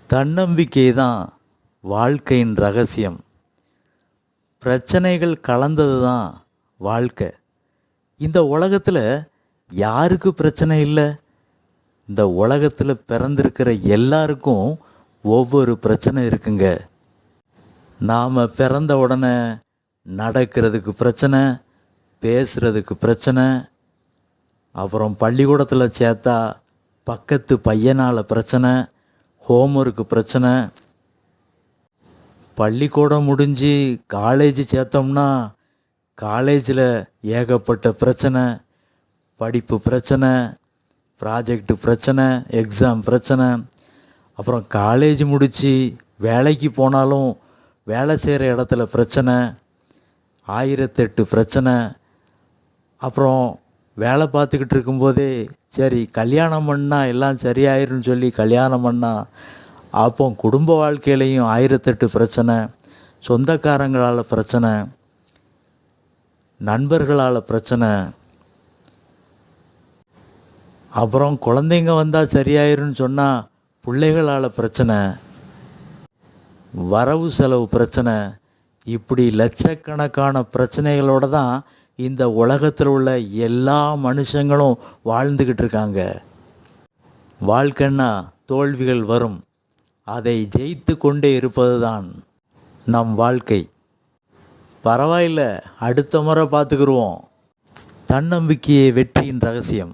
தன்னம்பிக்கை தான் வாழ்க்கையின் ரகசியம். பிரச்சனைகள் கலந்தது தான் வாழ்க்கை. இந்த உலகத்தில் யாருக்கு பிரச்சனை இல்லை? இந்த உலகத்தில் பிறந்திருக்கிற எல்லாருக்கும் ஒவ்வொரு பிரச்சனை இருக்குங்க. நாம் பிறந்த உடனே நடக்கிறதுக்கு பிரச்சனை, பேசுகிறதுக்கு பிரச்சனை, அப்புறம் பள்ளிக்கூடத்தில் சேர்த்தா பக்கத்து பையனால் பிரச்சனை, ஹோம்ஒர்க்கு பிரச்சனை, பள்ளிக்கூடம் முடிஞ்சு காலேஜ் சேர்த்தோம்னா காலேஜில் ஏகப்பட்ட பிரச்சனை, படிப்பு பிரச்சனை, ப்ராஜெக்டு பிரச்சனை, எக்ஸாம் பிரச்சனை, அப்புறம் காலேஜ் முடித்து வேலைக்கு போனாலும் வேலை செய்கிற இடத்துல பிரச்சனை, 1008 பிரச்சனை. அப்புறம் வேலை பார்த்துக்கிட்டு இருக்கும்போதே சரி கல்யாணம் பண்ணால் எல்லாம் சரியாயிருன்னு சொல்லி கல்யாணம் பண்ணால் அப்போ குடும்ப வாழ்க்கையிலையும் 1008 பிரச்சனை, சொந்தக்காரங்களால் பிரச்சனை, நண்பர்களால் பிரச்சனை, அப்புறம் குழந்தைங்க வந்தால் சரியாயிருன்னு சொன்னால் பிள்ளைகளால் பிரச்சனை, வரவு செலவு பிரச்சனை. இப்படி லட்சக்கணக்கான பிரச்சனைகளோடு தான் இந்த உலகத்தில் உள்ள எல்லா மனுஷங்களும் வாழ்ந்துக்கிட்டு இருக்காங்க. வாழ்க்கைன்னா தோல்விகள் வரும், அதை ஜெயித்து கொண்டே இருப்பது தான் நம் வாழ்க்கை. பரவாயில்ல, அடுத்த முறை பார்த்துக்கிருவோம். தன்னம்பிக்கையே வெற்றியின் ரகசியம்.